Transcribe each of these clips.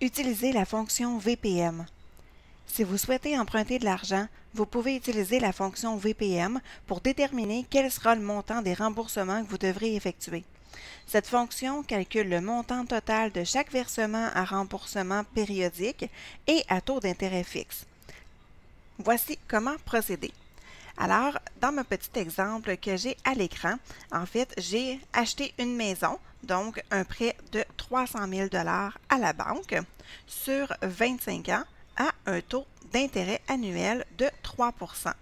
Utilisez la fonction VPM. Si vous souhaitez emprunter de l'argent, vous pouvez utiliser la fonction VPM pour déterminer quel sera le montant des remboursements que vous devrez effectuer. Cette fonction calcule le montant total de chaque versement à remboursement périodique et à taux d'intérêt fixe. Voici comment procéder. Alors, dans mon petit exemple que j'ai à l'écran, en fait, j'ai acheté une maison, donc un prêt de 300 000 à la banque sur 25 ans à un taux d'intérêt annuel de 3 %.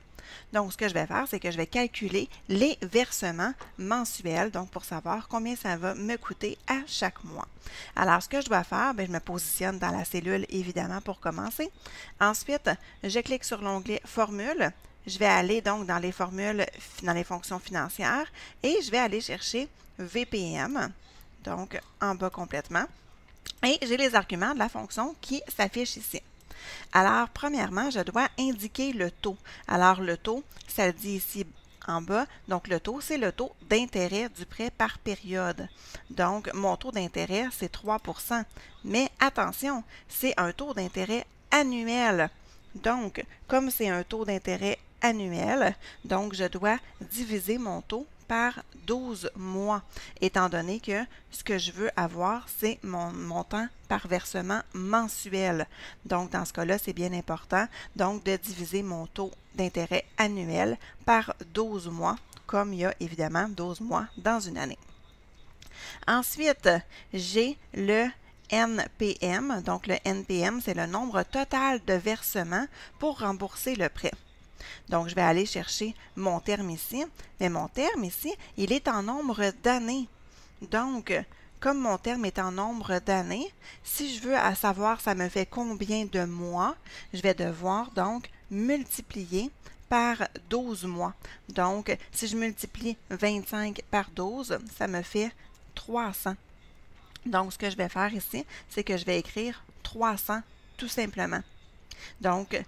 Donc, ce que je vais faire, c'est que je vais calculer les versements mensuels, donc pour savoir combien ça va me coûter à chaque mois. Alors, ce que je dois faire, je me positionne dans la cellule, évidemment, pour commencer. Ensuite, je clique sur l'onglet « Formule ». Je vais aller donc dans les formules, dans les fonctions financières, et je vais aller chercher VPM, donc en bas complètement, et j'ai les arguments de la fonction qui s'affichent ici. Alors, premièrement, je dois indiquer le taux. Alors, le taux, ça le dit ici en bas. Donc, le taux, c'est le taux d'intérêt du prêt par période. Donc, mon taux d'intérêt, c'est 3 %. Mais attention, c'est un taux d'intérêt annuel. Donc, comme c'est un taux d'intérêt annuel, donc je dois diviser mon taux par 12 mois, étant donné que ce que je veux avoir, c'est mon montant par versement mensuel. Donc, dans ce cas-là, c'est bien important donc de diviser mon taux d'intérêt annuel par 12 mois, comme il y a évidemment 12 mois dans une année. Ensuite, j'ai le NPM. Donc, le NPM, c'est le nombre total de versements pour rembourser le prêt. Donc, je vais aller chercher mon terme ici. Mais mon terme ici, il est en nombre d'années. Donc, comme mon terme est en nombre d'années, si je veux savoir ça me fait combien de mois, je vais devoir donc multiplier par 12 mois. Donc, si je multiplie 25 par 12, ça me fait 300. Donc, ce que je vais faire ici, c'est que je vais écrire 300 tout simplement. Donc,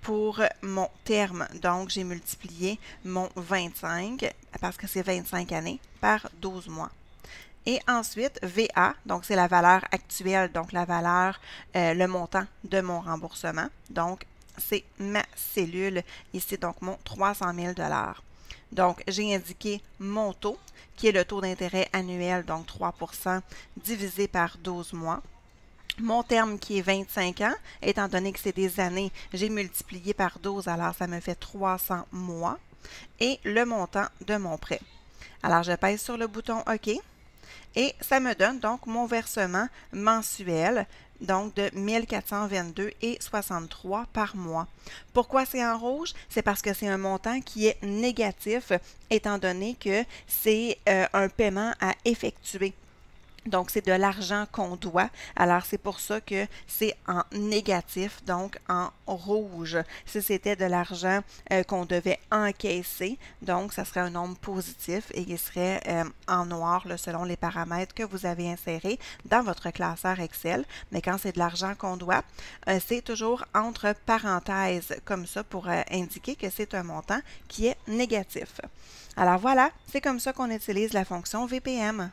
pour mon terme, donc j'ai multiplié mon 25, parce que c'est 25 années, par 12 mois. Et ensuite, VA, donc c'est la valeur actuelle, donc la valeur, le montant de mon remboursement. Donc, c'est ma cellule ici, donc mon 300 000 $. Donc, j'ai indiqué mon taux, qui est le taux d'intérêt annuel, donc 3 % divisé par 12 mois. Mon terme qui est 25 ans, étant donné que c'est des années, j'ai multiplié par 12, alors ça me fait 300 mois. Et le montant de mon prêt. Alors, je pèse sur le bouton OK. Et ça me donne donc mon versement mensuel, donc de 1422,63 $ par mois. Pourquoi c'est en rouge? C'est parce que c'est un montant qui est négatif, étant donné que c'est un paiement à effectuer. Donc, c'est de l'argent qu'on doit. Alors, c'est pour ça que c'est en négatif, donc en rouge. Si c'était de l'argent qu'on devait encaisser, donc ça serait un nombre positif et il serait en noir là, selon les paramètres que vous avez insérés dans votre classeur Excel. Mais quand c'est de l'argent qu'on doit, c'est toujours entre parenthèses comme ça pour indiquer que c'est un montant qui est négatif. Alors voilà, c'est comme ça qu'on utilise la fonction VPM.